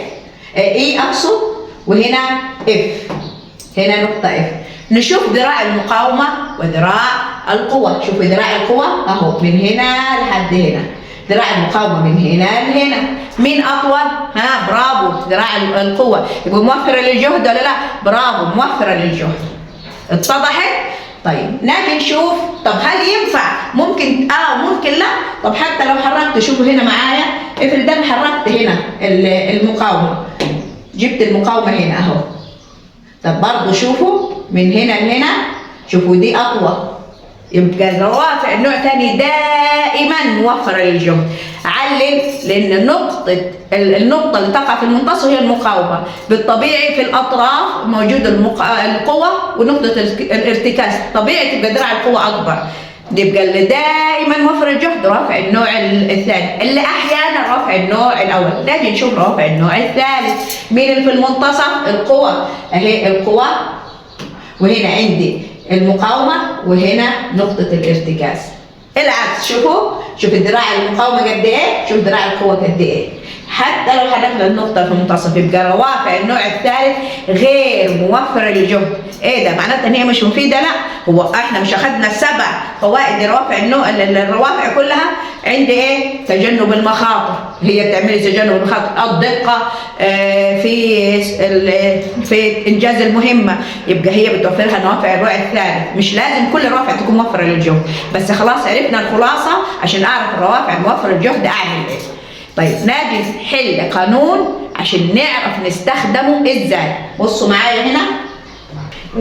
S1: اي اقصد، وهنا اف، هنا نقطة اف. نشوف ذراع المقاومة وذراع القوة. شوفوا ذراع القوة اهو من هنا لحد هنا، ذراع المقاومة من هنا لهنا. مين أطول؟ ها برافو، ذراع القوة. يبقى موفرة للجهد ولا لا؟ برافو، موفرة للجهد. اتضحت؟ طيب ناجي نشوف، طب هل ينفع؟ ممكن ممكن لا. طب حتى لو حركت، شوفوا هنا معايا، افرض انا حركت هنا المقاومة، جبت المقاومة هنا اهو. طب برضه شوفوا من هنا لهنا، شوفوا دي اقوى. يبقى الروافع النوع تاني دائما موفرة للجهد. علل، لان النقطة اللي تقع في المنتصف هي المقاومة. بالطبيعي في الاطراف موجود القوة ونقطة الارتكاز، طبيعي تبقى دراع القوة اكبر. يبقى اللي دائما موفر الجهد رافع النوع الثاني، اللي احيانا رافع النوع الاول. نجي نشوف رافع النوع الثالث. مين اللي في المنتصف؟ القوة اهي، القوة، وهنا عندي المقاومة، وهنا نقطة الارتكاز. العكس، شوف دراع المقاومة قد ايه، شوف دراع القوة قد ايه. حتى لو حدفنا النقطة في المنتصف، يبقى روافع النوع الثالث غير موفرة للجهد. ايه ده؟ معناتها ان هي مش مفيدة؟ لا، هو احنا مش اخذنا 7 فوائد روافع الروافع كلها؟ عندي ايه؟ تجنب المخاطر، هي تعمل تجنب المخاطر، الدقة في انجاز المهمة. يبقى هي بتوفرها روافع النوع الثالث. مش لازم كل رافع تكون موفرة للجهد، بس خلاص عرفنا الخلاصة عشان اعرف الروافع الموفرة للجهد اعمل ايه. طيب نجي نحل قانون عشان نعرف نستخدمه ازاي. بصوا معايا هنا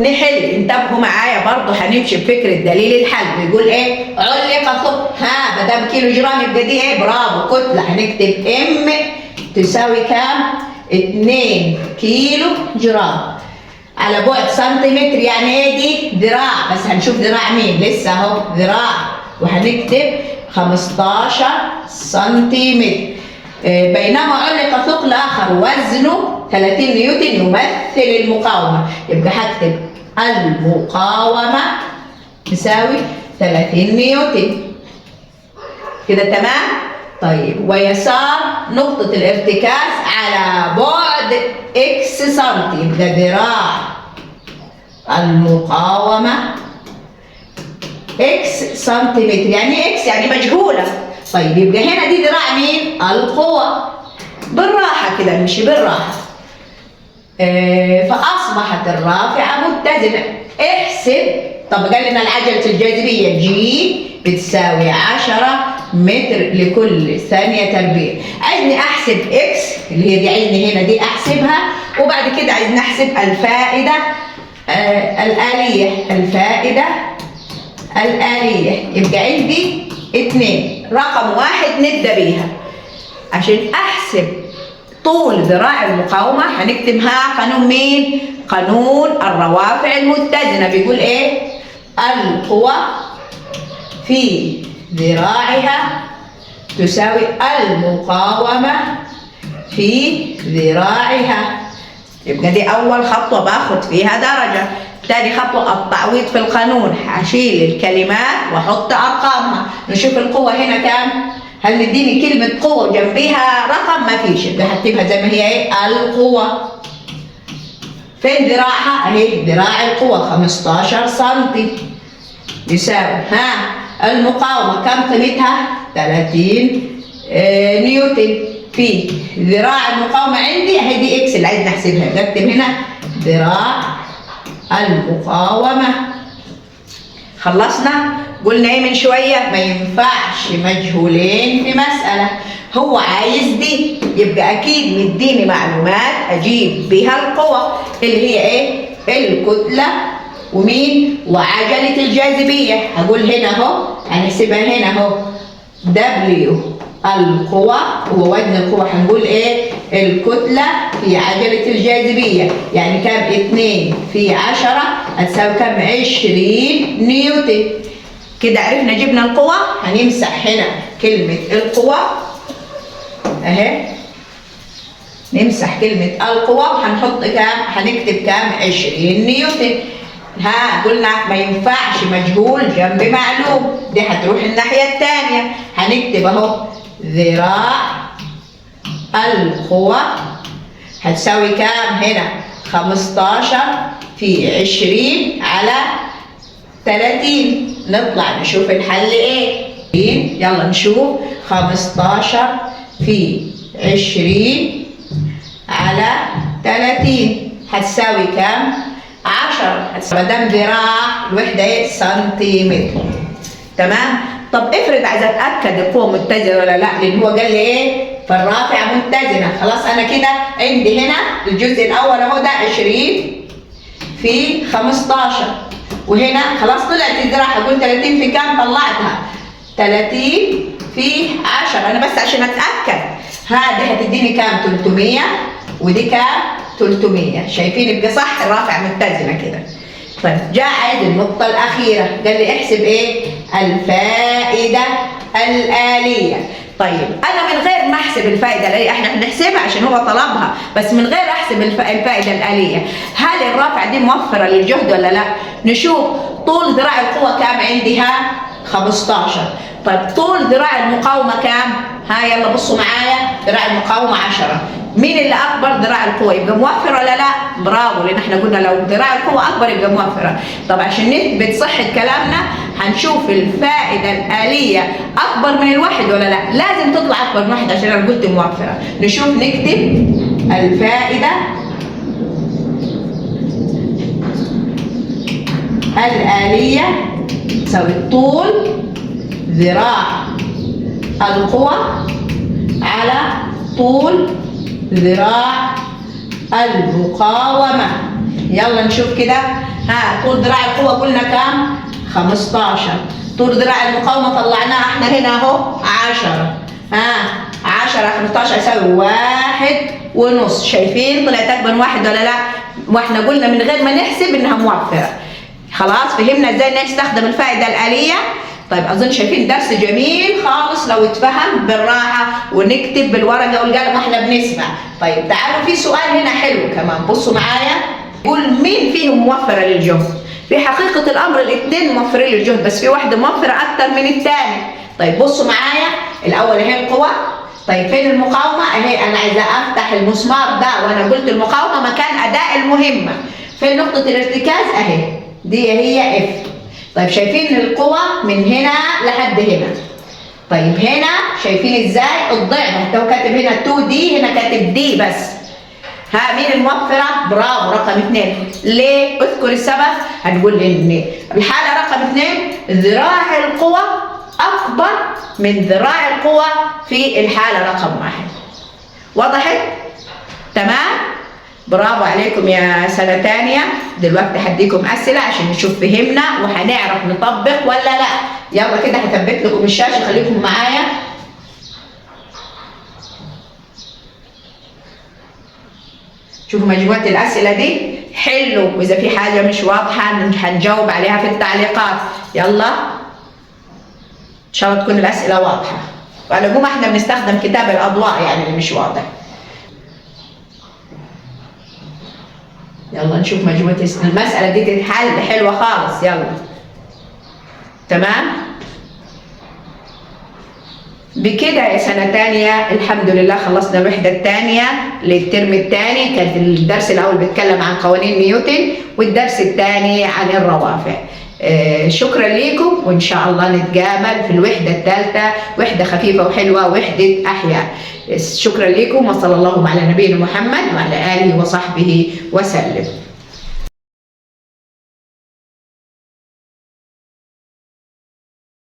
S1: نحل، انتبهوا معايا برضه، هنمشي بفكره دليل الحل. بيقول ايه؟ علق ثقب، ما دام كيلو جرام يبقى دي ايه؟ برافو، كتله. هنكتب ام تساوي كام؟ 2 كيلو جرام على بعد سنتيمتر. يعني ايه دي؟ ذراع، بس هنشوف ذراع مين لسه اهو، ذراع، وهنكتب 15 سنتيمتر. بينما علق ثقل آخر وزنه 30 نيوتن يمثل المقاومة. يبقى هكتب المقاومة تساوي 30 نيوتن كده، تمام؟ طيب ويسار نقطة الارتكاز على بعد اكس سنتي، يبقى ذراع المقاومة اكس سنتيمتر. يعني اكس يعني مجهولة. طيب يبقى هنا دي ذراع مين؟ القوة. بالراحة كده نمشي بالراحة. فأصبحت الرافعة متزنة. احسب. طب قال لنا العجلة الجاذبية جي بتساوي 10 متر لكل ثانية تربيع. عايزني أحسب اكس اللي هي دي، عايزني هنا دي أحسبها، وبعد كده عايزني أحسب الفائدة الآلية. الفائدة الآلية يبقى عندي 2. رقم 1 نبدأ بيها. عشان أحسب طول ذراع المقاومة هنكتبها قانون مين؟ قانون الروافع المتزنة. بيقول إيه؟ القوة في ذراعها تساوي المقاومة في ذراعها. يبقى دي أول خطوة باخد فيها درجة. تاني خطوة التعويض في القانون، هشيل الكلمات واحط ارقامها. نشوف القوة هنا كام؟ هل مديني كلمة قوة جنبيها رقم؟ ما فيش، يبقى هكتبها زي ما هي ايه؟ القوة. فين ذراعها؟ اهي ذراع القوة 15 سنتي يساوي المقاومة كم قيمتها؟ 30 نيوتن في ذراع المقاومة عندي اهي دي اكس اللي عايز نحسبها. بكتب هنا ذراع المقاومة. خلصنا؟ قلنا ايه من شوية؟ ما ينفعش مجهولين في مسألة. هو عايز دي، يبقى اكيد مديني معلومات اجيب بها القوة اللي هي ايه؟ الكتلة ومين؟ وعجلة الجاذبية. هقول هنا اهو، هنحسبها هنا اهو، دبليو القوة ووزن القوة. هنقول ايه؟ الكتلة في عجلة الجاذبية. يعني كام؟ 2 في 10 هتساوي كام؟ 20 نيوتن. كده عرفنا جبنا القوة. هنمسح هنا كلمة القوة اهي، نمسح كلمة القوة وهنحط كام؟ هنكتب كام؟ 20 نيوتن. قلنا ما ينفعش مجهول جنب معلوم، دي هتروح الناحية التانية. هنكتب اهو ذراع القوة هتساوي كام هنا؟ 15 في 20 على 30. نطلع نشوف الحل ايه. يلا نشوف. 15 في 20 على 30 هتساوي كام؟ 10 مدام ذراع الوحدة ايه؟ سنتيمتر. تمام؟ طب افرض عايزة اتأكد القوة متزنة ولا لا، لأن هو قال لي ايه؟ فالرافع متزنة. خلاص أنا كده عندي هنا الجزء الأول أهو ده 20 في 15، وهنا خلاص طلعت الذراع، هقول 30 في كام؟ طلعتها 30 في 10. أنا بس عشان أتأكد. هذه هتديني كام؟ 300، ودي كام؟ 300. شايفين؟ يبقى صح الرافع متزنة كده. طيب جاء عايز النقطة الأخيرة، قال لي احسب ايه؟ الفائدة الآلية. طيب أنا من غير ما أحسب الفائدة الآلية، احنا هنحسبها عشان هو طلبها، بس من غير أحسب الفائدة الآلية، هل الرافعة دي موفرة للجهد ولا لا؟ نشوف طول ذراع القوة كام عندها؟ 15. طيب طول ذراع المقاومة كام؟ ها يلا بصوا معايا، ذراع المقاومة 10. مين اللي اكبر؟ ذراع القوه. يبقى موفر ولا لا؟ برافو، لان احنا قلنا لو ذراع القوه اكبر يبقى موفره. طب عشان نثبت صحه كلامنا هنشوف الفائده الاليه اكبر من الواحد ولا لا. لازم تطلع اكبر من واحد عشان انا قلت موفره. نشوف، نكتب الفائده الاليه تساوي طول ذراع القوه على طول ذراع المقاومة. يلا نشوف كده. ها طول ذراع القوة قلنا كام؟ 15. طول ذراع المقاومة طلعناه احنا هنا اهو 10. 10 15 يساوي 1.5. شايفين طلعت اكبر من واحد ولا لا؟ واحنا قلنا من غير ما نحسب انها موفرة. خلاص فهمنا ازاي نستخدم الفائدة الآلية. طيب اظن شايفين درس جميل خالص لو اتفهم بالراحه ونكتب بالورقه والقلم واحنا بنسمع. طيب تعالوا في سؤال هنا حلو كمان، بصوا معايا. يقول مين فيهم موفره للجهد؟ في حقيقه الامر الاثنين موفرين للجهد، بس في واحده موفره اكثر من الثاني. طيب بصوا معايا، الاول اهي القوه. طيب فين المقاومه؟ اهي انا عايزه افتح المسمار ده وانا قلت المقاومه مكان اداء المهمه. فين نقطه الارتكاز؟ اهي دي هي اف. طيب شايفين القوة من هنا لحد هنا. طيب هنا شايفين ازاي؟ الضعف، حتى هو كاتب هنا 2 دي، هنا كاتب دي بس. ها مين الموفرة؟ برافو رقم 2. ليه؟ اذكر السبب. هنقول ان الحالة رقم 2 ذراع القوة أكبر من ذراع القوة في الحالة رقم 1. وضحت؟ تمام؟ برافو عليكم يا سنة تانية. دلوقتي هديكم أسئلة عشان نشوف فهمنا وهنعرف نطبق ولا لا. يلا كده هثبت لكم الشاشة، خليكم معايا. شوفوا مجموعة الأسئلة دي، حلوا، وإذا في حاجة مش واضحة هنجاوب عليها في التعليقات. يلا إن شاء الله تكون الأسئلة واضحة. وعلى العموم احنا بنستخدم كتاب الأضواء يعني اللي مش واضح. يلا نشوف مجموعة المسألة دي تتحل حلوة خالص. يلا تمام. بكده يا سنة تانية الحمد لله خلصنا الوحدة الثانية للترم الثاني. كان الدرس الأول بيتكلم عن قوانين نيوتن، والدرس الثاني عن الروافع. شكرا لكم، وإن شاء الله نتقابل في الوحدة الثالثة، وحدة خفيفة وحلوة، وحدة أحياء. شكرا لكم، وصلى الله على نبينا محمد وعلى آله وصحبه وسلم.